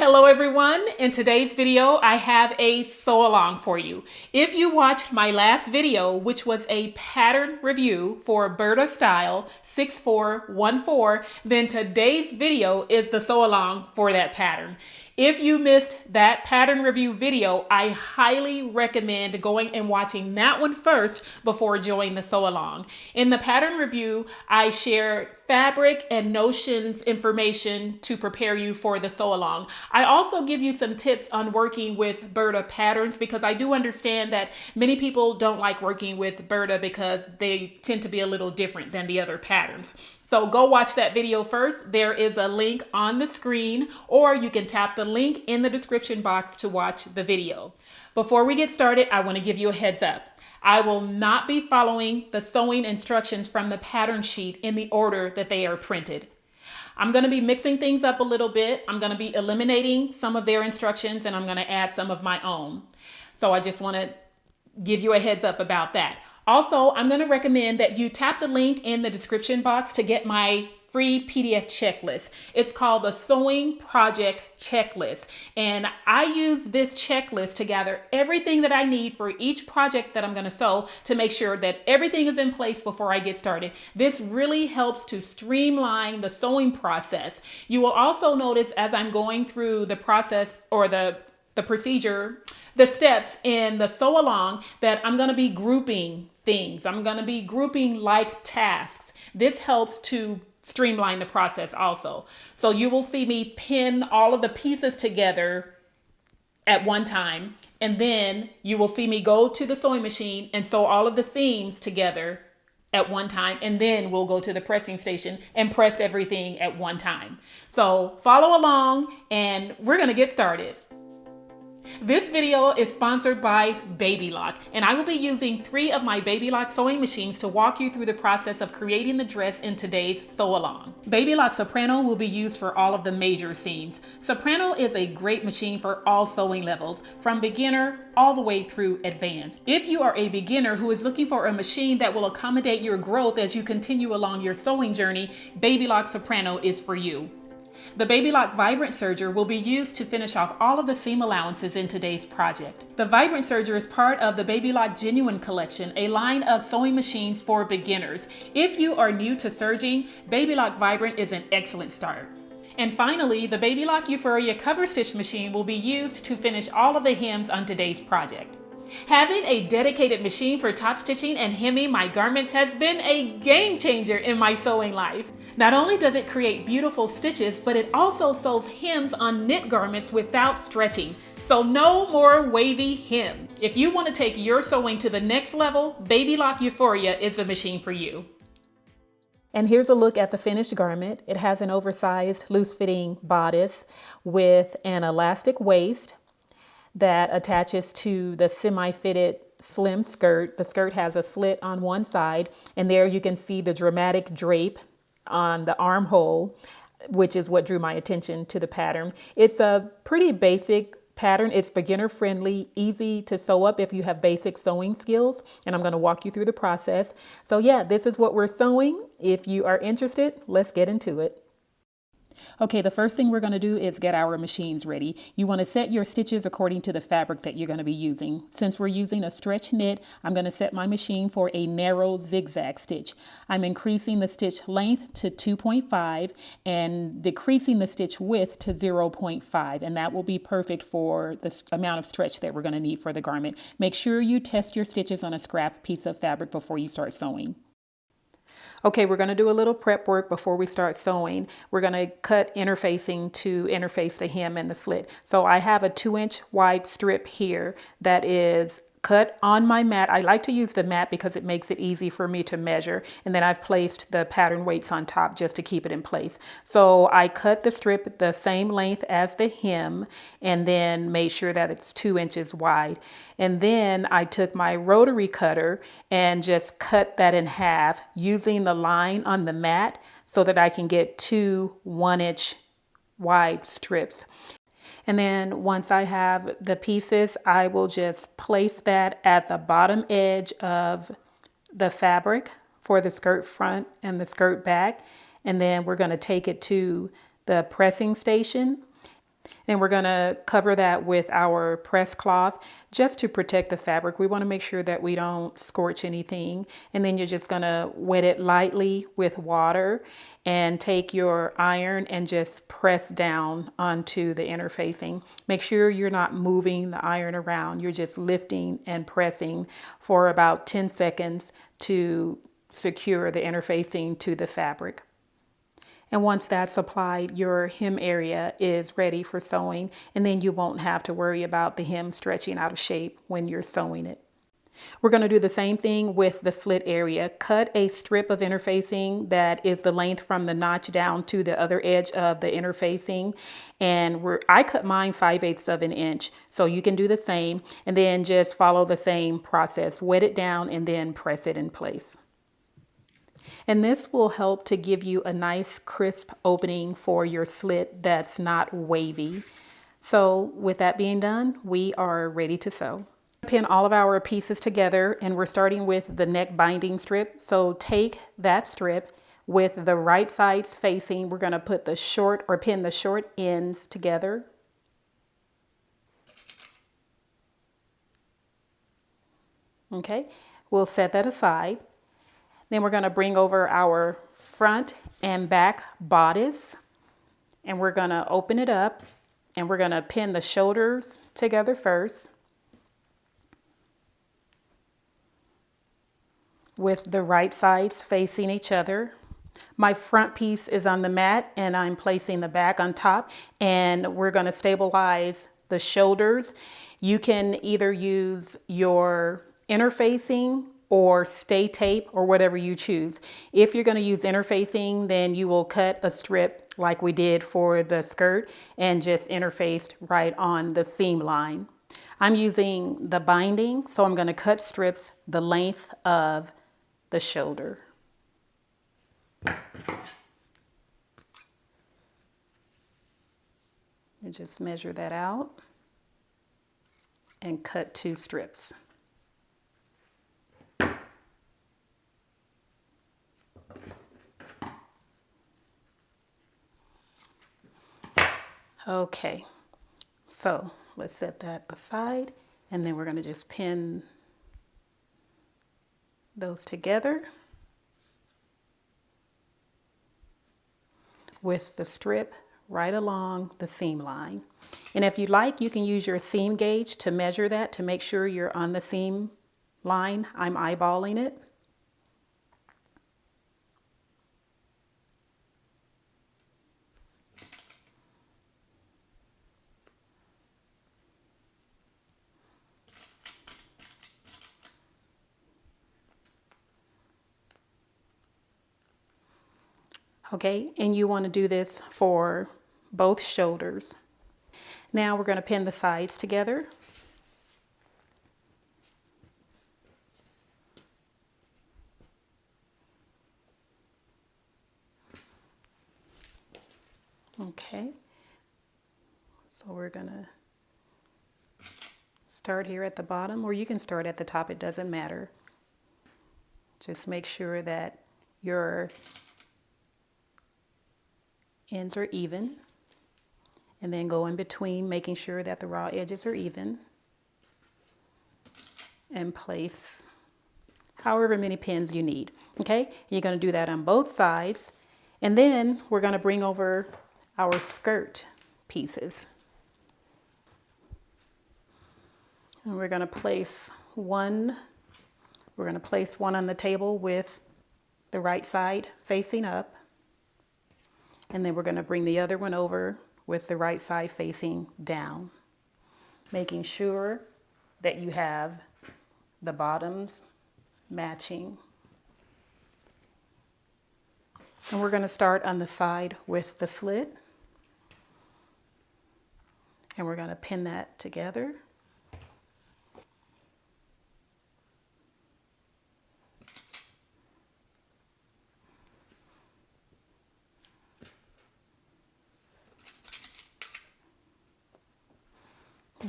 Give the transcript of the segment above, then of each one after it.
Hello everyone, in today's video I have a sew along for you. If you watched my last video, which was a pattern review for Burda Style 6414, then today's video is the sew along for that pattern. If you missed that pattern review video, I highly recommend going and watching that one first before joining the sew along. In the pattern review, I share fabric and notions information to prepare you for the sew along. I also give you some tips on working with Burda patterns because I do understand that many people don't like working with Burda because they tend to be a little different than the other patterns. So go watch that video first. There is a link on the screen, or you can tap the link in the description box to watch the video. Before we get started, I want to give you a heads up. I will not be following the sewing instructions from the pattern sheet in the order that they are printed. I'm going to be mixing things up a little bit. I'm going to be eliminating some of their instructions and I'm going to add some of my own. So I just want to give you a heads up about that. Also, I'm going to recommend that you tap the link in the description box to get my free PDF checklist. It's called the Sewing Project Checklist. And I use this checklist to gather everything that I need for each project that I'm going to sew to make sure that everything is in place before I get started. This really helps to streamline the sewing process. You will also notice as I'm going through the process or the procedure, the steps in the sew along, that I'm going to be grouping things. I'm going to be grouping like tasks. This helps to streamline the process also. So you will see me pin all of the pieces together at one time, and then you will see me go to the sewing machine and sew all of the seams together at one time, and then we'll go to the pressing station and press everything at one time. So follow along and we're going to get started. This video is sponsored by Baby Lock, and I will be using 3 of my Baby Lock sewing machines to walk you through the process of creating the dress in today's sew along. Baby Lock Soprano will be used for all of the major seams. Soprano is a great machine for all sewing levels, from beginner all the way through advanced. If you are a beginner who is looking for a machine that will accommodate your growth as you continue along your sewing journey, Baby Lock Soprano is for you. The Baby Lock Vibrant Serger will be used to finish off all of the seam allowances in today's project. The Vibrant Serger is part of the Baby Lock Genuine Collection, a line of sewing machines for beginners. If you are new to serging, Baby Lock Vibrant is an excellent start. And finally, the Baby Lock Euphoria Cover Stitch machine will be used to finish all of the hems on today's project. Having a dedicated machine for top stitching and hemming my garments has been a game changer in my sewing life. Not only does it create beautiful stitches, but it also sews hems on knit garments without stretching. So no more wavy hem. If you want to take your sewing to the next level, Baby Lock Euphoria is the machine for you. And here's a look at the finished garment. It has an oversized, loose-fitting bodice with an elastic waist that attaches to the semi-fitted slim skirt. The skirt has a slit on one side, and there you can see the dramatic drape on the armhole, which is what drew my attention to the pattern. It's a pretty basic pattern. It's beginner friendly, easy to sew up if you have basic sewing skills, and I'm going to walk you through the process. So yeah, this is what we're sewing. If you are interested, let's get into it. Okay, the first thing we're going to do is get our machines ready. You want to set your stitches according to the fabric that you're going to be using. Since we're using a stretch knit, I'm going to set my machine for a narrow zigzag stitch. I'm increasing the stitch length to 2.5 and decreasing the stitch width to 0.5, and that will be perfect for the amount of stretch that we're going to need for the garment. Make sure you test your stitches on a scrap piece of fabric before you start sewing. Okay, we're going to do a little prep work before we start sewing. We're going to cut interfacing to interface the hem and the slit. So I have a 2-inch wide strip here that is cut on my mat. I like to use the mat because it makes it easy for me to measure. And then I've placed the pattern weights on top just to keep it in place. So I cut the strip the same length as the hem and then made sure that it's 2 inches wide. And then I took my rotary cutter and just cut that in half using the line on the mat so that I can get 2 1-inch wide strips. And then once I have the pieces, I will just place that at the bottom edge of the fabric for the skirt front and the skirt back. And then we're going to take it to the pressing station. And we're going to cover that with our press cloth just to protect the fabric. We want to make sure that we don't scorch anything. And then you're just going to wet it lightly with water and take your iron and just press down onto the interfacing. Make sure you're not moving the iron around. You're just lifting and pressing for about 10 seconds to secure the interfacing to the fabric. And once that's applied, your hem area is ready for sewing, and then you won't have to worry about the hem stretching out of shape when you're sewing it. We're going to do the same thing with the slit area. Cut a strip of interfacing that is the length from the notch down to the other edge of the interfacing. And I cut mine 5/8 of an inch. So you can do the same and then just follow the same process. Wet it down and then press it in place. And this will help to give you a nice crisp opening for your slit that's not wavy. So with that being done, we are ready to sew. Pin all of our pieces together, and we're starting with the neck binding strip. So take that strip with the right sides facing. We're going to put the short or pin the short ends together. Okay, we'll set that aside. Then we're going to bring over our front and back bodice, and we're going to open it up, and we're going to pin the shoulders together first with the right sides facing each other. My front piece is on the mat, and I'm placing the back on top, and we're going to stabilize the shoulders. You can either use your interfacing or stay tape or whatever you choose. If you're going to use interfacing, then you will cut a strip like we did for the skirt and just interfaced right on the seam line. I'm using the binding, so I'm going to cut strips the length of the shoulder. You just measure that out and cut 2 strips. Okay, so let's set that aside, and then we're going to just pin those together with the strip right along the seam line. And if you like, you can use your seam gauge to measure that to make sure you're on the seam line. I'm eyeballing it. Okay, and you want to do this for both shoulders. Now we're going to pin the sides together. Okay, so we're going to start here at the bottom, or you can start at the top, it doesn't matter. Just make sure that your ends are even, and then go in between, making sure that the raw edges are even, and place however many pins you need. Okay, you're going to do that on both sides, and then we're going to bring over our skirt pieces, and we're going to place one on the table with the right side facing up. And then we're going to bring the other one over with the right side facing down, making sure that you have the bottoms matching. And we're going to start on the side with the slit. And we're going to pin that together.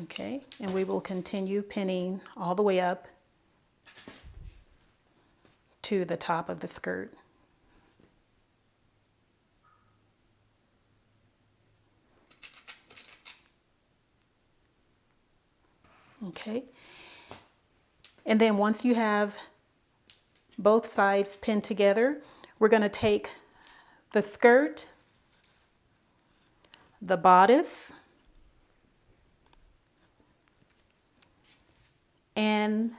Okay, and we will continue pinning all the way up to the top of the skirt. Okay. And then once you have both sides pinned together, we're going to take the skirt, the bodice, and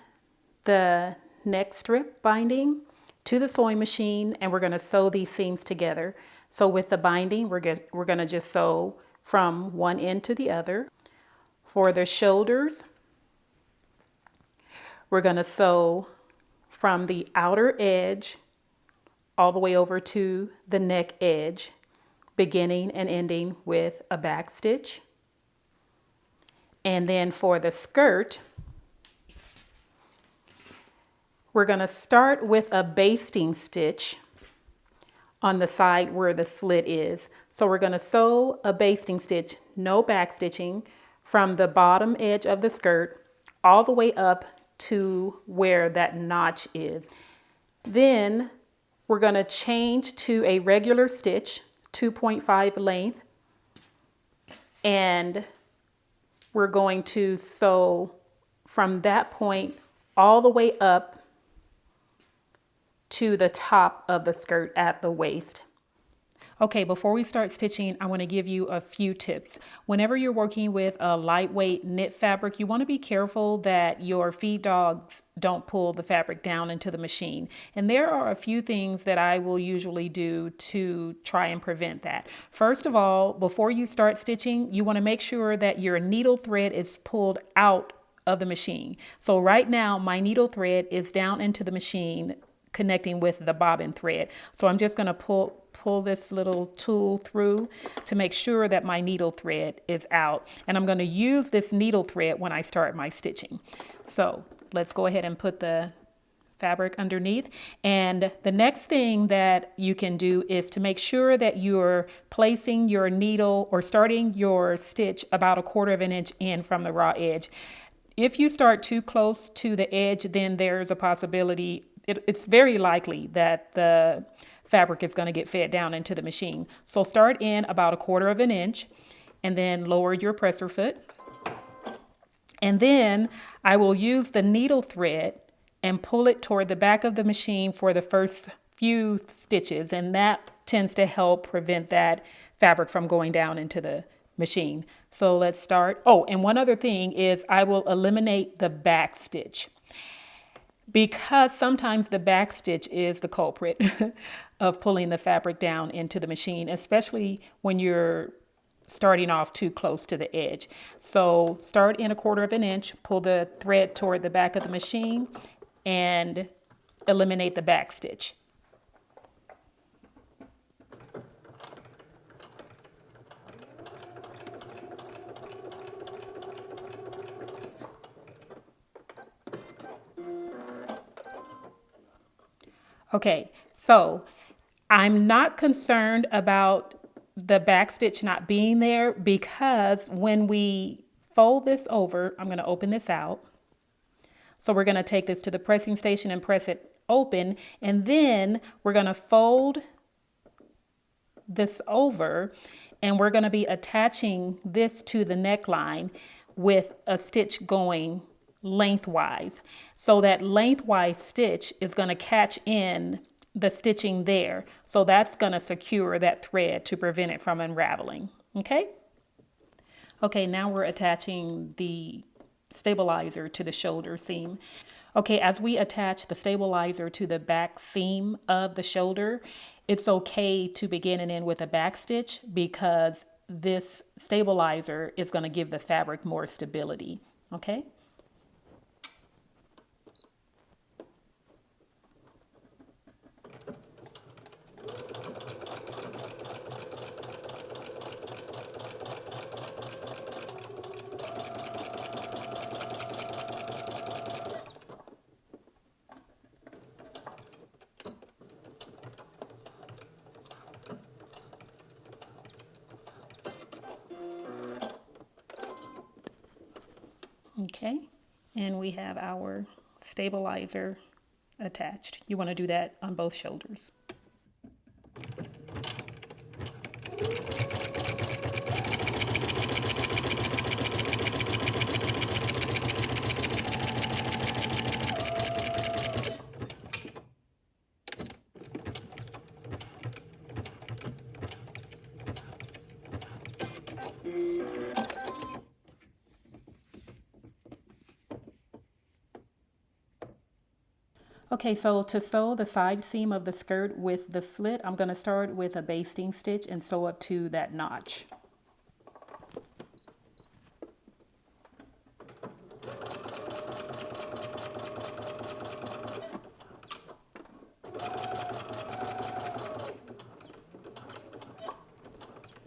the neck strip binding to the sewing machine, and we're going to sew these seams together. So with the binding, we're going to just sew from one end to the other. For the shoulders, we're going to sew from the outer edge all the way over to the neck edge, beginning and ending with a back stitch. And then for the skirt, we're going to start with a basting stitch on the side where the slit is. So we're going to sew a basting stitch, no back stitching, from the bottom edge of the skirt all the way up to where that notch is. Then we're going to change to a regular stitch, 2.5 length, and we're going to sew from that point all the way up to the top of the skirt at the waist. Okay, before we start stitching, I want to give you a few tips. Whenever you're working with a lightweight knit fabric, you want to be careful that your feed dogs don't pull the fabric down into the machine. And there are a few things that I will usually do to try and prevent that. First of all, before you start stitching, you want to make sure that your needle thread is pulled out of the machine. So right now, my needle thread is down into the machine, connecting with the bobbin thread. So I'm just going to pull this little tool through to make sure that my needle thread is out. And I'm going to use this needle thread when I start my stitching. So let's go ahead and put the fabric underneath. And the next thing that you can do is to make sure that you're placing your needle or starting your stitch about 1/4 of an inch in from the raw edge. If you start too close to the edge, then there's a possibility, it's very likely that the fabric is going to get fed down into the machine. So start in about 1/4 of an inch and then lower your presser foot. And then I will use the needle thread and pull it toward the back of the machine for the first few stitches. And that tends to help prevent that fabric from going down into the machine. So let's start. Oh, and one other thing is I will eliminate the back stitch, because sometimes the back stitch is the culprit of pulling the fabric down into the machine, especially when you're starting off too close to the edge. So start in 1/4 of an inch, pull the thread toward the back of the machine, and eliminate the back stitch. Okay, so I'm not concerned about the back stitch not being there, because when we fold this over, I'm going to open this out. So we're going to take this to the pressing station and press it open, and then we're going to fold this over, and we're going to be attaching this to the neckline with a stitch going lengthwise. So that lengthwise stitch is going to catch in the stitching there. So that's going to secure that thread to prevent it from unraveling. Okay. Okay, now we're attaching the stabilizer to the shoulder seam. Okay, as we attach the stabilizer to the back seam of the shoulder, it's okay to begin and end with a back stitch, because this stabilizer is going to give the fabric more stability. Okay. Okay, and we have our stabilizer attached. You want to do that on both shoulders. Okay, so to sew the side seam of the skirt with the slit, I'm going to start with a basting stitch and sew up to that notch.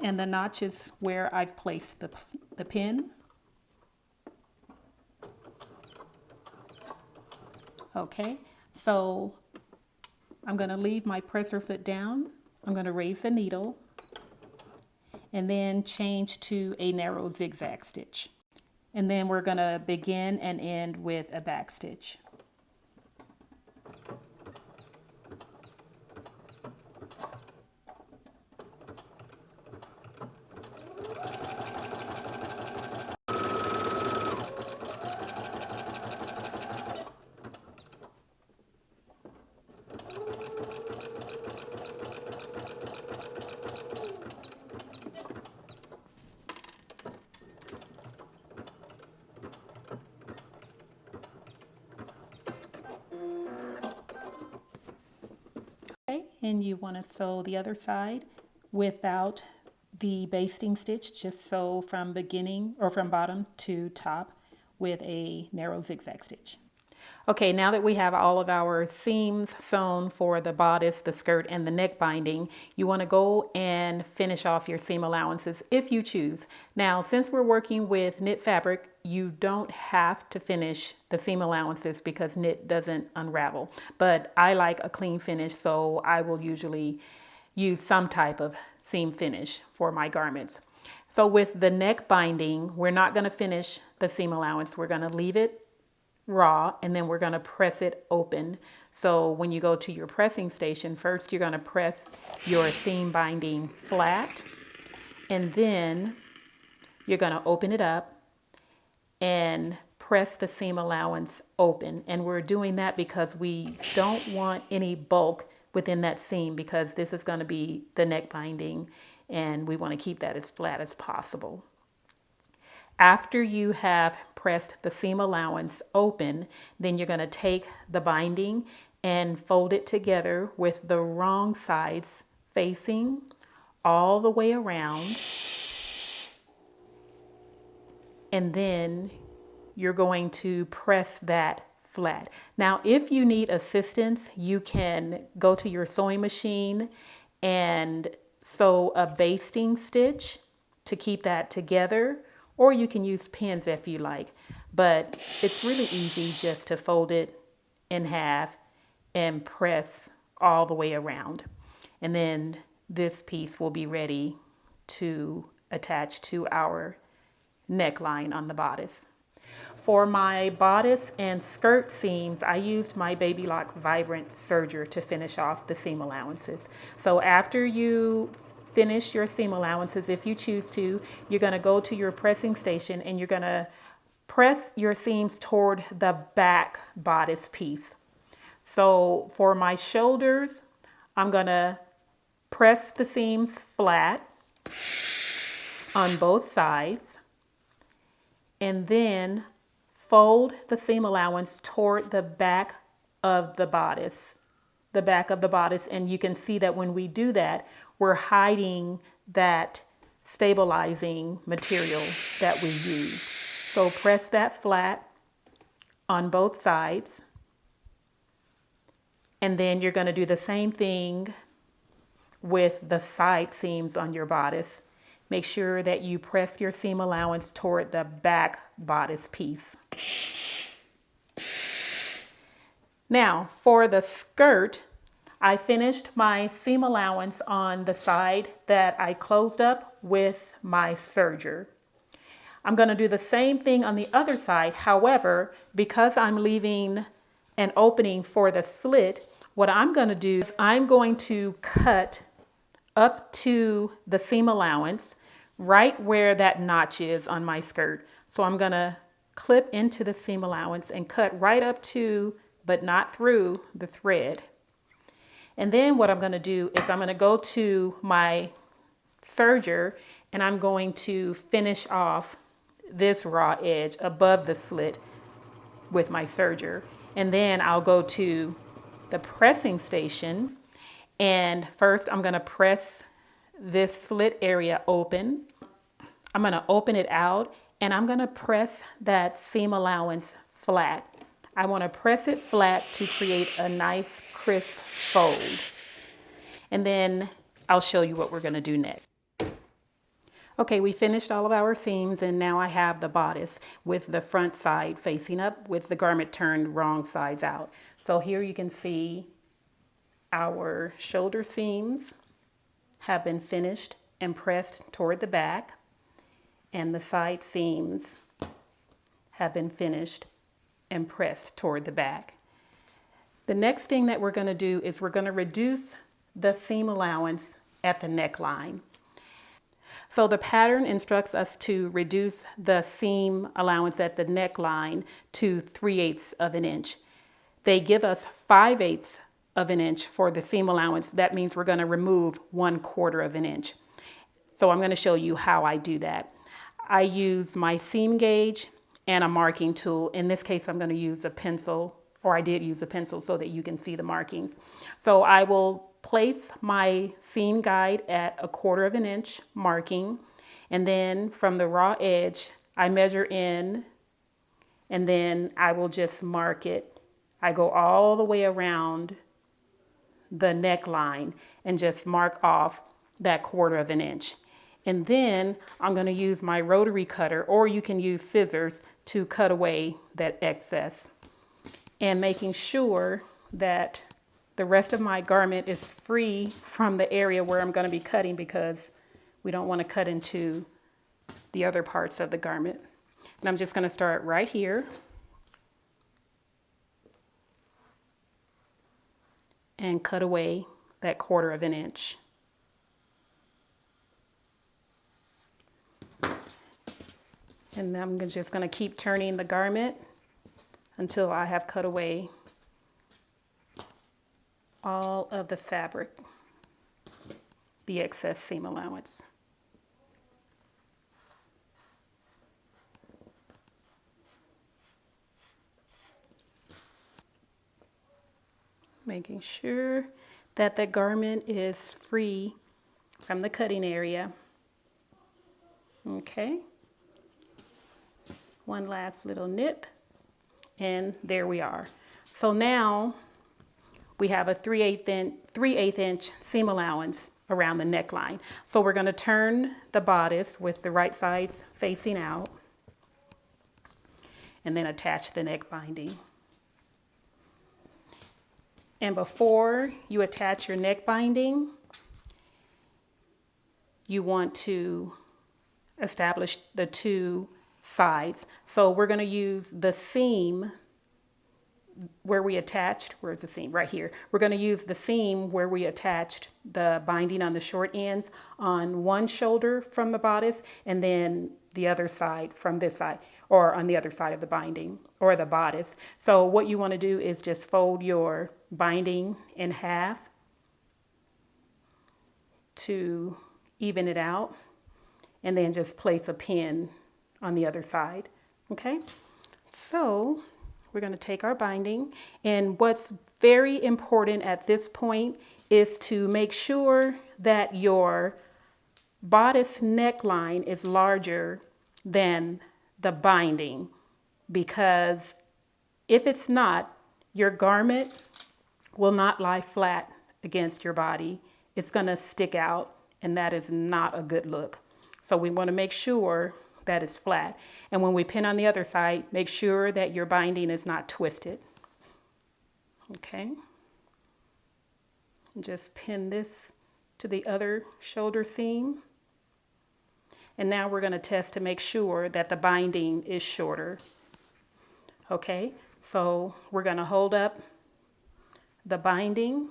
And the notch is where I've placed the pin. Okay, so I'm going to leave my presser foot down. I'm going to raise the needle and then change to a narrow zigzag stitch. And then we're going to begin and end with a back stitch. And you want to sew the other side without the basting stitch, just sew from beginning or from bottom to top with a narrow zigzag stitch. Okay, now that we have all of our seams sewn for the bodice, the skirt, and the neck binding, you want to go and finish off your seam allowances if you choose. Now, since we're working with knit fabric, you don't have to finish the seam allowances because knit doesn't unravel. But I like a clean finish, so I will usually use some type of seam finish for my garments. So with the neck binding, we're not going to finish the seam allowance. We're going to leave it raw, and then we're going to press it open. So when you go to your pressing station, first you're going to press your seam binding flat, and then you're going to open it up and press the seam allowance open. And we're doing that because we don't want any bulk within that seam, because this is going to be the neck binding and we want to keep that as flat as possible. After you have pressed the seam allowance open, then you're going to take the binding and fold it together with the wrong sides facing all the way around. And then you're going to press that flat. Now, if you need assistance, you can go to your sewing machine and sew a basting stitch to keep that together. Or you can use pins if you like, but it's really easy just to fold it in half and press all the way around. And then this piece will be ready to attach to our neckline on the bodice. For my bodice and skirt seams, I used my Baby Lock Vibrant Serger to finish off the seam allowances. So after you finish your seam allowances, if you choose to, you're going to go to your pressing station and you're going to press your seams toward the back bodice piece. So for my shoulders, I'm going to press the seams flat on both sides and then fold the seam allowance toward the back of the bodice. And you can see that when we do that, we're hiding that stabilizing material that we use. So press that flat on both sides. And then you're going to do the same thing with the side seams on your bodice. Make sure that you press your seam allowance toward the back bodice piece. Now, for the skirt, I finished my seam allowance on the side that I closed up with my serger. I'm going to do the same thing on the other side. However, because I'm leaving an opening for the slit, what I'm going to do is I'm going to cut up to the seam allowance right where that notch is on my skirt. So I'm going to clip into the seam allowance and cut right up to, but not through, the thread. And then what I'm going to do is I'm going to go to my serger and I'm going to finish off this raw edge above the slit with my serger. And then I'll go to the pressing station. And first I'm going to press this slit area open. I'm going to open it out and I'm going to press that seam allowance flat. I want to press it flat to create a nice crisp fold. And then I'll show you what we're going to do next. Okay, we finished all of our seams and now I have the bodice with the front side facing up with the garment turned wrong sides out. So here you can see our shoulder seams have been finished and pressed toward the back, and the side seams have been finished and pressed toward the back. The next thing that we're going to do is we're going to reduce the seam allowance at the neckline. So the pattern instructs us to reduce the seam allowance at the neckline to 3/8 of an inch. They give us 5/8 of an inch for the seam allowance. That means we're going to remove 1/4 of an inch. So I'm going to show you how I do that. I use my seam gauge and a marking tool. In this case, I'm going to use a pencil, or I did use a pencil so that you can see the markings. So I will place my seam guide at 1/4 of an inch marking, and then from the raw edge, I measure in, and then I will just mark it. I go all the way around the neckline and just mark off that 1/4 of an inch. And then I'm going to use my rotary cutter, or you can use scissors to cut away that excess. And making sure that the rest of my garment is free from the area where I'm going to be cutting, because we don't want to cut into the other parts of the garment. And I'm just going to start right here and cut away that 1/4 of an inch. And I'm just going to keep turning the garment until I have cut away all of the fabric, the excess seam allowance. Making sure that the garment is free from the cutting area. Okay. One last little nip, and there we are. So now we have a 3/8 inch seam allowance around the neckline. So we're going to turn the bodice with the right sides facing out and then attach the neck binding. And before you attach your neck binding, you want to establish the two sides. So we're going to use the seam where we attached, where's the seam? Right here. We're going to use the seam where we attached the binding on the short ends on one shoulder from the bodice, and then the other side from this side, or on the other side of the binding or the bodice. So what you want to do is just fold your binding in half to even it out, and then just place a pin on the other side. Okay, so we're going to take our binding, and what's very important at this point is to make sure that your bodice neckline is larger than the binding, because if it's not, your garment will not lie flat against your body. It's going to stick out, and that is not a good look. So we want to make sure that it's flat. And when we pin on the other side, make sure that your binding is not twisted. Okay. Just pin this to the other shoulder seam. And now we're going to test to make sure that the binding is shorter. Okay, so we're going to hold up the binding.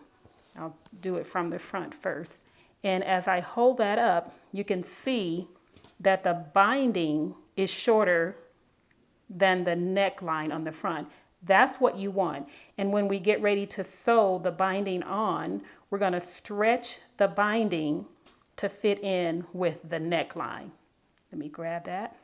I'll do it from the front first. And as I hold that up, you can see that the binding is shorter than the neckline on the front. That's what you want. And when we get ready to sew the binding on, we're going to stretch the binding to fit in with the neckline. Let me grab that.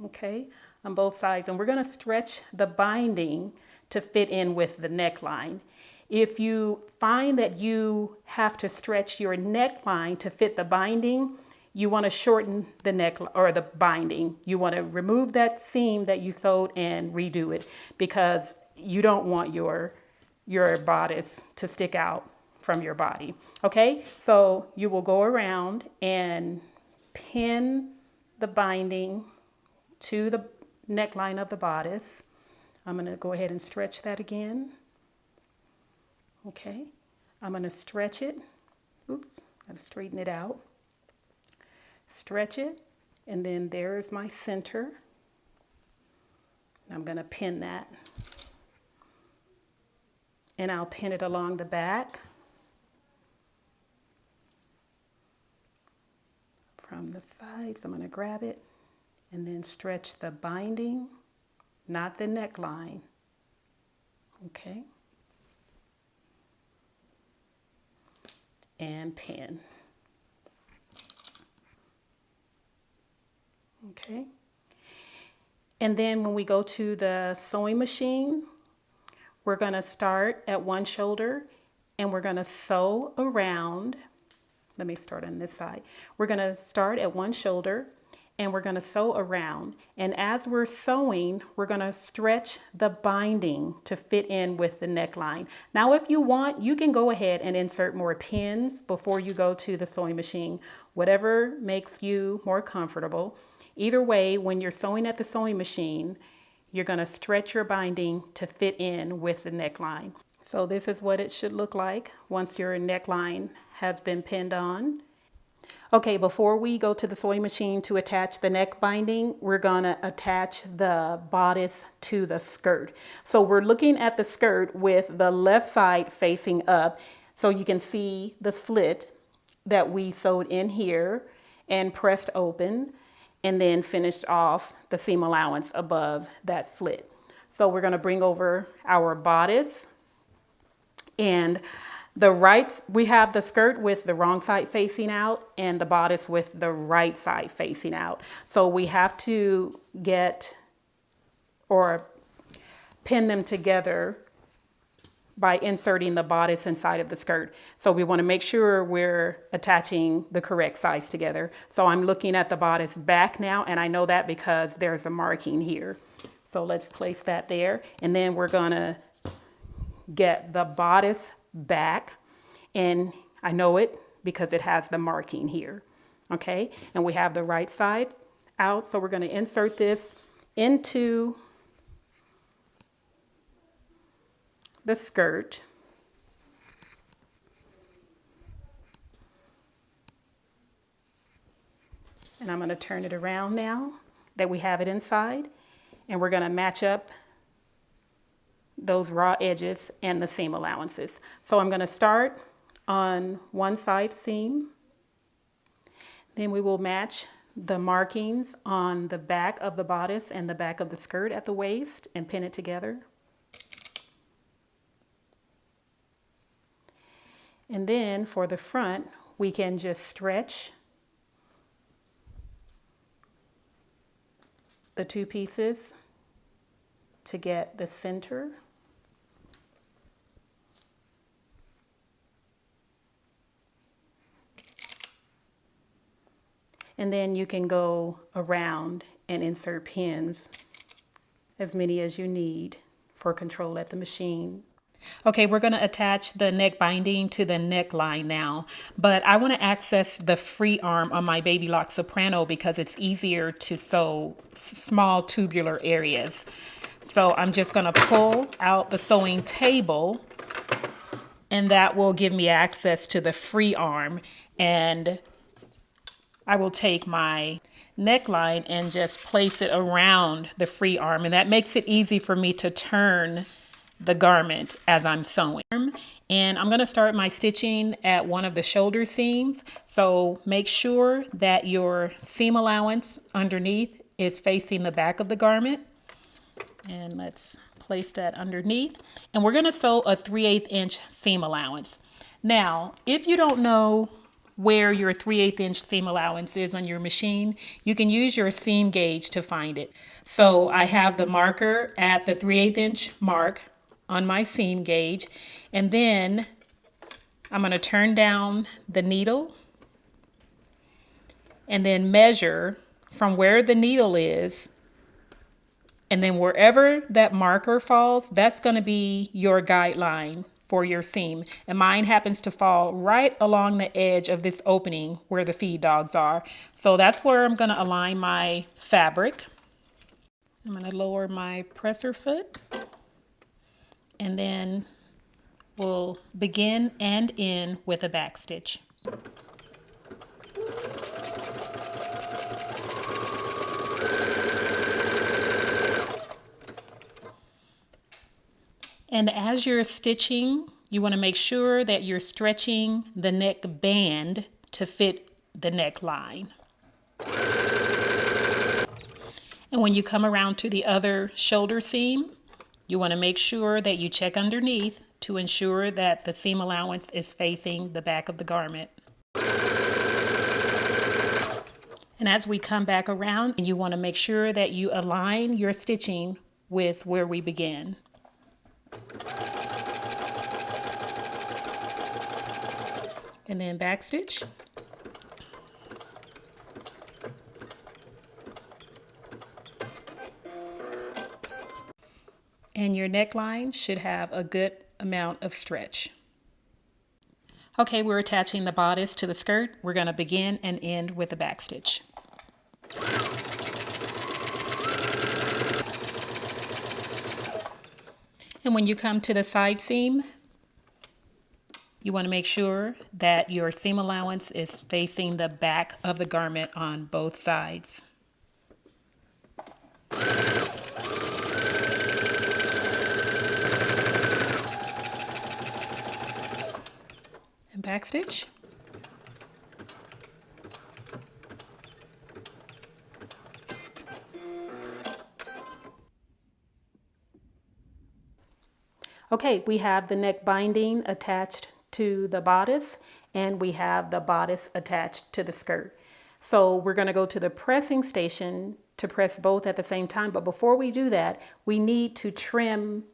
Okay, on both sides. And we're going to stretch the binding to fit in with the neckline. If you find that you have to stretch your neckline to fit the binding, you want to shorten the neck or the binding. You want to remove that seam that you sewed and redo it, because you don't want your bodice to stick out from your body. Okay, so you will go around and pin the binding to the neckline of the bodice. I'm going to go ahead and stretch that again. Okay, I'm going to stretch it. Oops, got to straighten it out. Stretch it, and then there's my center. I'm going to pin that. And I'll pin it along the back from the sides. I'm going to grab it and then stretch the binding, not the neckline. Okay. And pin. Okay. And then when we go to the sewing machine, we're going to start at one shoulder and we're going to sew around. Let me start on this side. We're going to start at one shoulder and we're going to sew around. And as we're sewing, we're going to stretch the binding to fit in with the neckline. Now, if you want, you can go ahead and insert more pins before you go to the sewing machine, whatever makes you more comfortable. Either way, when you're sewing at the sewing machine, you're going to stretch your binding to fit in with the neckline. So this is what it should look like once your neckline has been pinned on. Okay, before we go to the sewing machine to attach the neck binding, we're going to attach the bodice to the skirt. So we're looking at the skirt with the left side facing up, so you can see the slit that we sewed in here and pressed open, and then finished off the seam allowance above that slit. So we're going to bring over our bodice, and we have the skirt with the wrong side facing out and the bodice with the right side facing out. So we have to get or pin them together by inserting the bodice inside of the skirt. So we want to make sure we're attaching the correct sides together. So I'm looking at the bodice back now, and I know that because there's a marking here. So let's place that there. And then we're going to get the bodice back, and I know it because it has the marking here. Okay, and we have the right side out, so we're going to insert this into the skirt. And I'm going to turn it around now that we have it inside, and we're going to match up those raw edges and the seam allowances. So I'm going to start on one side seam. Then we will match the markings on the back of the bodice and the back of the skirt at the waist and pin it together. And then for the front, we can just stretch the two pieces to get the center. And then you can go around and insert pins, as many as you need for control at the machine. Okay, we're going to attach the neck binding to the neckline now, but I want to access the free arm on my Baby Lock Soprano because it's easier to sew small tubular areas. So I'm just going to pull out the sewing table, and that will give me access to the free arm, and I will take my neckline and just place it around the free arm, and that makes it easy for me to turn the garment as I'm sewing. And I'm going to start my stitching at one of the shoulder seams. So make sure that your seam allowance underneath is facing the back of the garment. And let's place that underneath. And we're going to sew a 3/8 inch seam allowance. Now, if you don't know where your 3/8 inch seam allowance is on your machine, you can use your seam gauge to find it. So I have the marker at the 3/8 inch mark on my seam gauge, and then I'm going to turn down the needle and then measure from where the needle is, and then wherever that marker falls, that's going to be your guideline for your seam. And mine happens to fall right along the edge of this opening where the feed dogs are. So that's where I'm going to align my fabric. I'm going to lower my presser foot, and then we'll begin and end with a back stitch. And as you're stitching, you want to make sure that you're stretching the neck band to fit the neckline. And when you come around to the other shoulder seam, you want to make sure that you check underneath to ensure that the seam allowance is facing the back of the garment. And as we come back around, you want to make sure that you align your stitching with where we began. And then back stitch. And your neckline should have a good amount of stretch. Okay, we're attaching the bodice to the skirt. We're going to begin and end with a back stitch. And when you come to the side seam, you want to make sure that your seam allowance is facing the back of the garment on both sides. And back stitch. Okay, we have the neck binding attached to the bodice, and we have the bodice attached to the skirt. So we're going to go to the pressing station to press both at the same time. But before we do that, we need to trim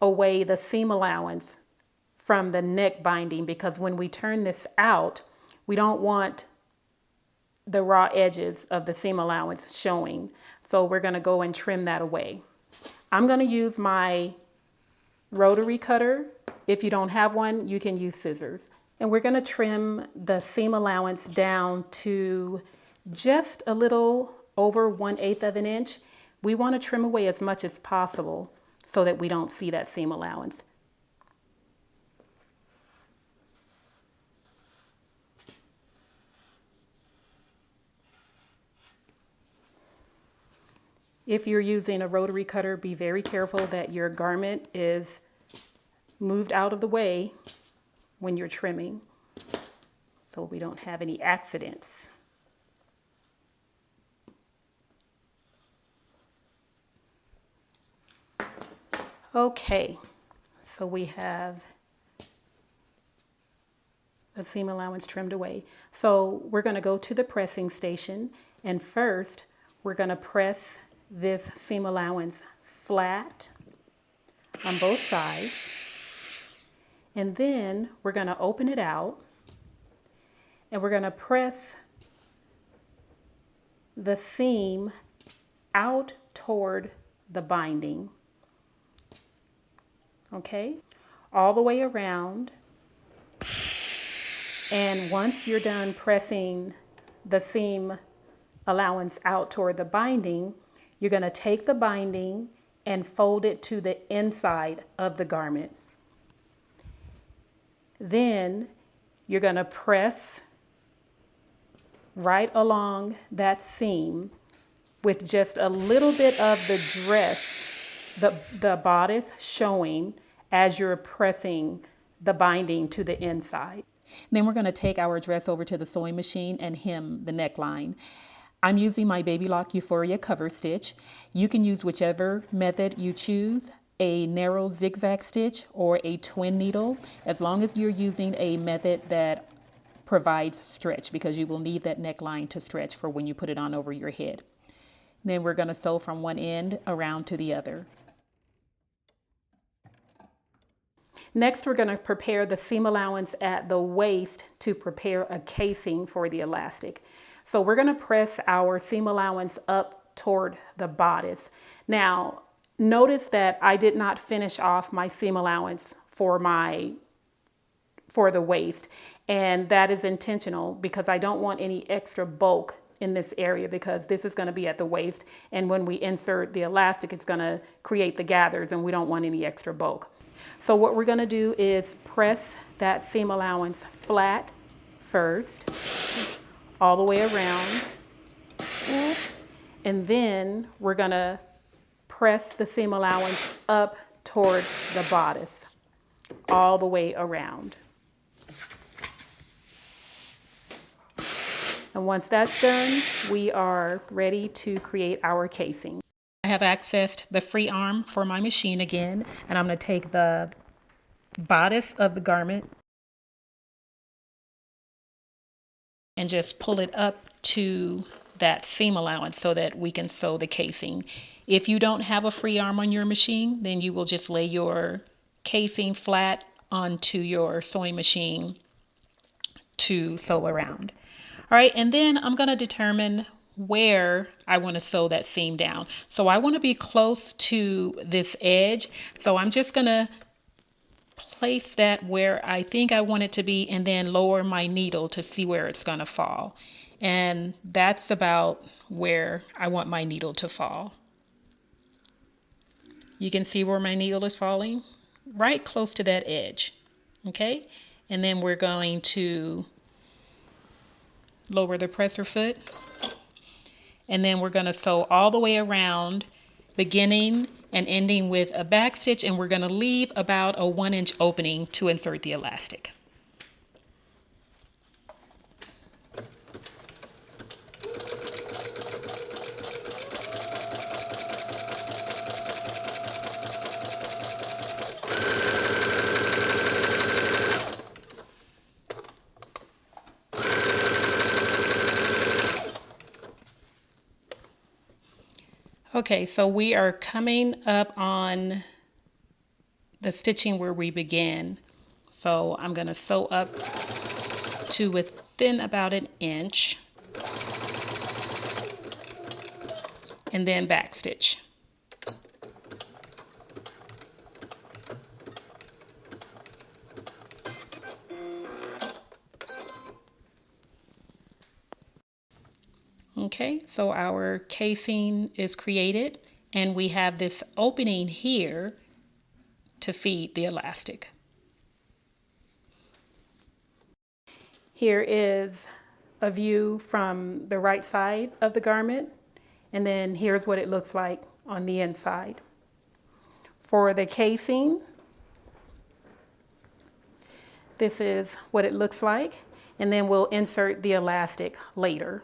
away the seam allowance from the neck binding, because when we turn this out, we don't want the raw edges of the seam allowance showing. So we're going to go and trim that away. I'm going to use my rotary cutter. If you don't have one, you can use scissors. And we're going to trim the seam allowance down to just a little over 1/8 of an inch. We want to trim away as much as possible so that we don't see that seam allowance. If you're using a rotary cutter, be very careful that your garment is moved out of the way when you're trimming, so we don't have any accidents. Okay, so we have the seam allowance trimmed away. So we're going to go to the pressing station, and first we're going to press this seam allowance flat on both sides. And then we're going to open it out, and we're going to press the seam out toward the binding. Okay, all the way around. And once you're done pressing the seam allowance out toward the binding, you're going to take the binding and fold it to the inside of the garment. Then you're going to press right along that seam with just a little bit of the dress, the bodice showing as you're pressing the binding to the inside. Then we're going to take our dress over to the sewing machine and hem the neckline. I'm using my Baby Lock Euphoria cover stitch. You can use whichever method you choose, a narrow zigzag stitch or a twin needle, as long as you're using a method that provides stretch, because you will need that neckline to stretch for when you put it on over your head. Then we're going to sew from one end around to the other. Next, we're going to prepare the seam allowance at the waist to prepare a casing for the elastic. So we're going to press our seam allowance up toward the bodice. Now, notice that I did not finish off my seam allowance for the waist, and that is intentional because I don't want any extra bulk in this area, because this is going to be at the waist, and when we insert the elastic, it's going to create the gathers, and we don't want any extra bulk. So what we're going to do is press that seam allowance flat first, all the way around, and then we're going to press the seam allowance up toward the bodice, all the way around. And once that's done, we are ready to create our casing. I have accessed the free arm for my machine again, and I'm going to take the bodice of the garment and just pull it up to that seam allowance so that we can sew the casing. If you don't have a free arm on your machine, then you will just lay your casing flat onto your sewing machine to sew around. All right, and then I'm going to determine where I want to sew that seam down. So I want to be close to this edge. So I'm just going to place that where I think I want it to be, and then lower my needle to see where it's going to fall. And that's about where I want my needle to fall. You can see where my needle is falling, right close to that edge. Okay, and then we're going to lower the presser foot, and then we're going to sew all the way around, beginning and ending with a back stitch, and we're going to leave about a 1-inch opening to insert the elastic. Okay, so we are coming up on the stitching where we began. So I'm going to sew up to within about 1 inch and then back stitch. Okay, so our casing is created, and we have this opening here to feed the elastic. Here is a view from the right side of the garment, and then here's what it looks like on the inside. For the casing, this is what it looks like, and then we'll insert the elastic later.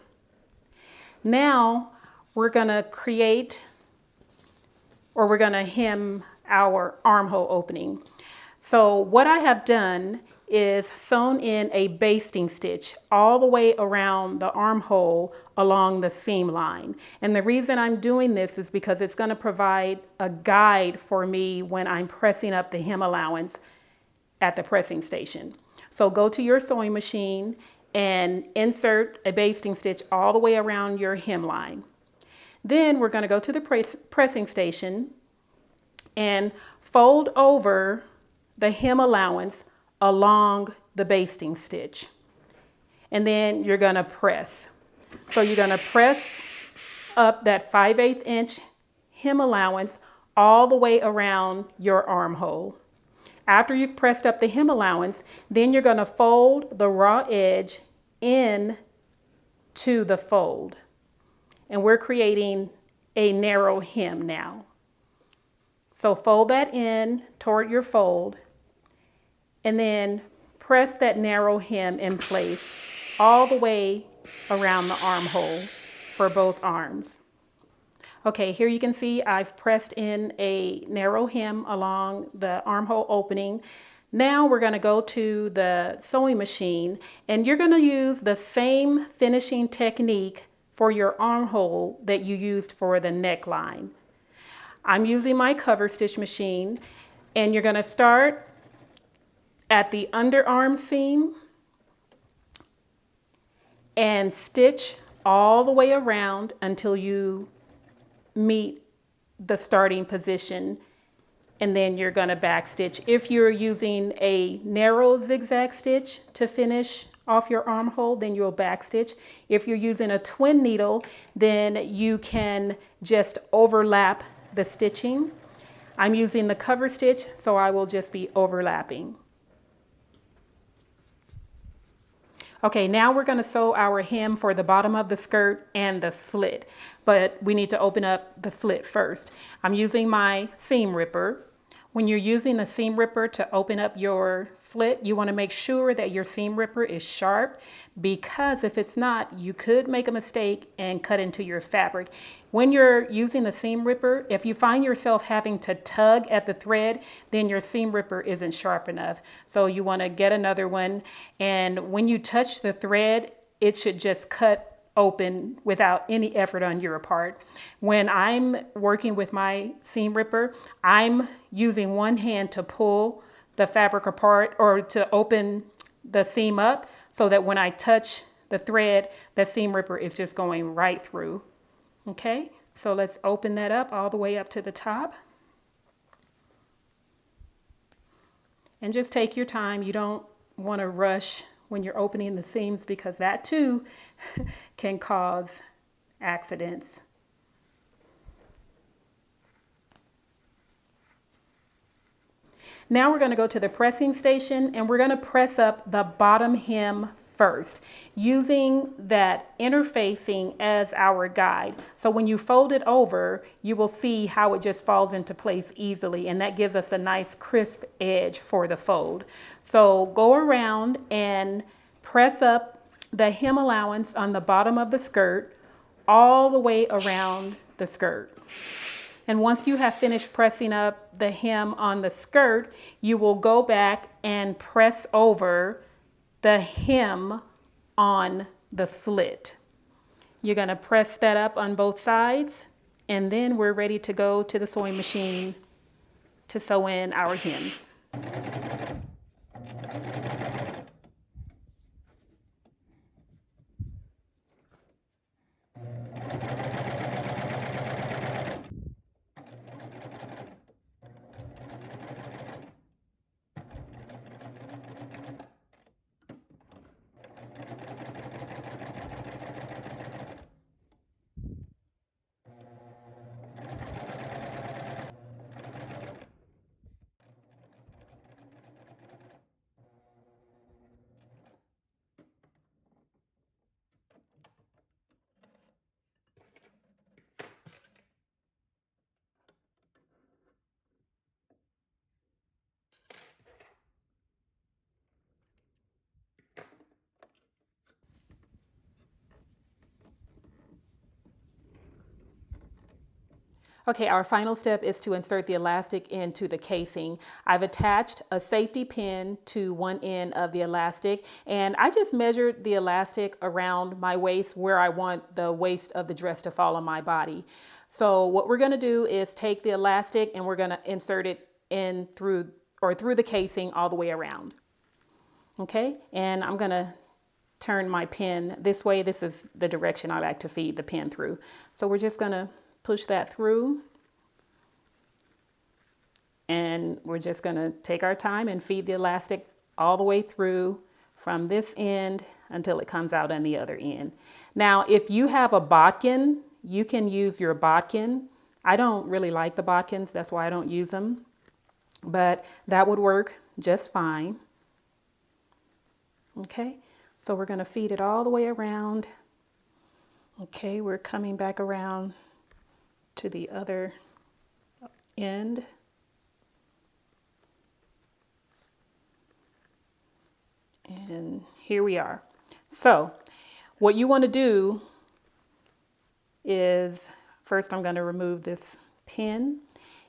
Now we're going to create, or we're going to hem our armhole opening. So what I have done is sewn in a basting stitch all the way around the armhole along the seam line. And the reason I'm doing this is because it's going to provide a guide for me when I'm pressing up the hem allowance at the pressing station. So go to your sewing machine and insert a basting stitch all the way around your hem line. Then we're going to go to the pressing station and fold over the hem allowance along the basting stitch. And then you're going to press. So you're going to press up that 5/8 inch hem allowance all the way around your armhole. After you've pressed up the hem allowance, then you're going to fold the raw edge in to the fold. And we're creating a narrow hem now. So fold that in toward your fold, and then press that narrow hem in place all the way around the armhole for both arms. Okay, here you can see I've pressed in a narrow hem along the armhole opening. Now we're going to go to the sewing machine, and you're going to use the same finishing technique for your armhole that you used for the neckline. I'm using my cover stitch machine, and you're going to start at the underarm seam and stitch all the way around until you meet the starting position, and then you're going to back stitch. If you're using a narrow zigzag stitch to finish off your armhole, then you'll back stitch. If you're using a twin needle, then you can just overlap the stitching. I'm using the cover stitch, so I will just be overlapping. Okay, now we're going to sew our hem for the bottom of the skirt and the slit, but we need to open up the slit first. I'm using my seam ripper. When you're using the seam ripper to open up your slit, you want to make sure that your seam ripper is sharp, because if it's not, you could make a mistake and cut into your fabric. When you're using the seam ripper, if you find yourself having to tug at the thread, then your seam ripper isn't sharp enough. So you want to get another one, and when you touch the thread, it should just cut open without any effort on your part. When I'm working with my seam ripper, I'm using one hand to pull the fabric apart or to open the seam up, so that when I touch the thread, the seam ripper is just going right through. Okay, so let's open that up all the way up to the top. And just take your time. You don't want to rush when you're opening the seams, because that too can cause accidents. Now we're going to go to the pressing station, and we're going to press up the bottom hem first, using that interfacing as our guide. So when you fold it over, you will see how it just falls into place easily, and that gives us a nice crisp edge for the fold. So go around and press up the hem allowance on the bottom of the skirt all the way around the skirt. And once you have finished pressing up the hem on the skirt, you will go back and press over the hem on the slit. You're going to press that up on both sides, and then we're ready to go to the sewing machine to sew in our hems. Okay, our final step is to insert the elastic into the casing. I've attached a safety pin to one end of the elastic, and I just measured the elastic around my waist where I want the waist of the dress to fall on my body. So what we're going to do is take the elastic and we're going to insert it in through the casing all the way around. Okay, and I'm going to turn my pin this way. This is the direction I like to feed the pin through. So we're just going to push that through, and we're just going to take our time and feed the elastic all the way through from this end until it comes out on the other end. Now, if you have a bodkin, you can use your bodkin. I don't really like the bodkins, that's why I don't use them, but that would work just fine. Okay, so we're going to feed it all the way around. Okay, we're coming back around to the other end. And here we are. So what you want to do is, first I'm going to remove this pin,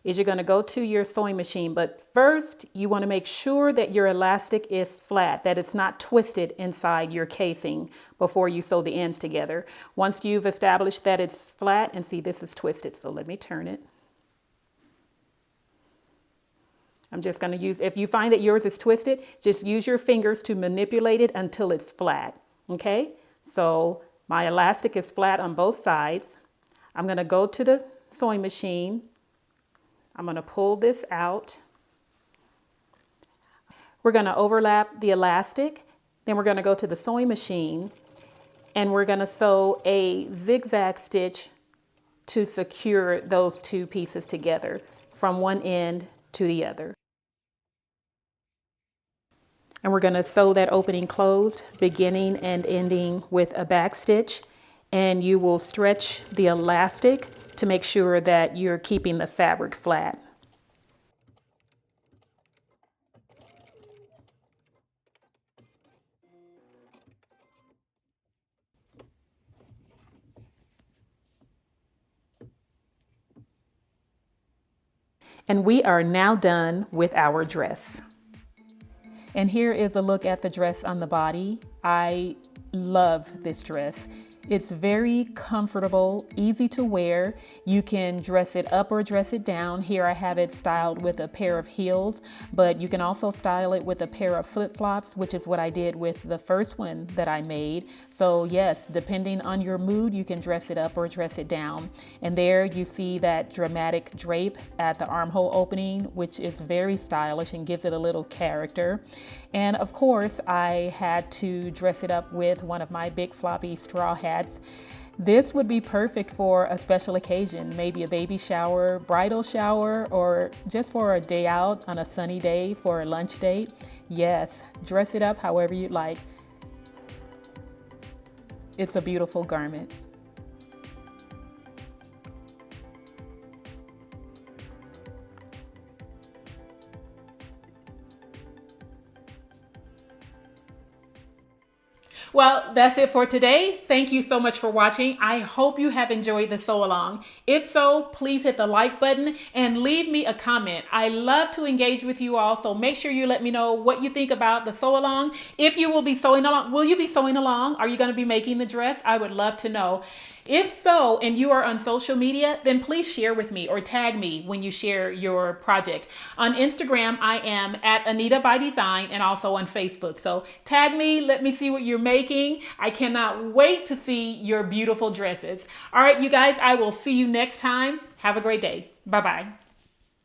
is you're going to go to your sewing machine, but first you want to make sure that your elastic is flat, that it's not twisted inside your casing before you sew the ends together. Once you've established that it's flat, and see this is twisted, so let me turn it. I'm just going to use, if you find that yours is twisted, just use your fingers to manipulate it until it's flat. Okay, so my elastic is flat on both sides. I'm going to go to the sewing machine. I'm going to pull this out. We're going to overlap the elastic. Then we're going to go to the sewing machine and we're going to sew a zigzag stitch to secure those two pieces together from one end to the other. And we're going to sew that opening closed, beginning and ending with a back stitch. And you will stretch the elastic to make sure that you're keeping the fabric flat. And we are now done with our dress. And here is a look at the dress on the body. I love this dress. It's very comfortable, easy to wear. You can dress it up or dress it down. Here I have it styled with a pair of heels, but you can also style it with a pair of flip-flops, which is what I did with the first one that I made. So yes, depending on your mood, you can dress it up or dress it down. And there you see that dramatic drape at the armhole opening, which is very stylish and gives it a little character. And of course, I had to dress it up with one of my big floppy straw hats. This would be perfect for a special occasion, maybe a baby shower, bridal shower, or just for a day out on a sunny day for a lunch date. Yes, dress it up however you'd like. It's a beautiful garment. Well, that's it for today. Thank you so much for watching. I hope you have enjoyed the sew along. If so, please hit the like button and leave me a comment. I love to engage with you all, so make sure you let me know what you think about the sew along. If you will be sewing along, will you be sewing along? Are you going to be making the dress? I would love to know. If so, and you are on social media, then please share with me or tag me when you share your project. On Instagram, I am at Anita by Design, and also on Facebook. So tag me, let me see what you're making. I cannot wait to see your beautiful dresses. All right, you guys, I will see you next time. Have a great day. Bye-bye.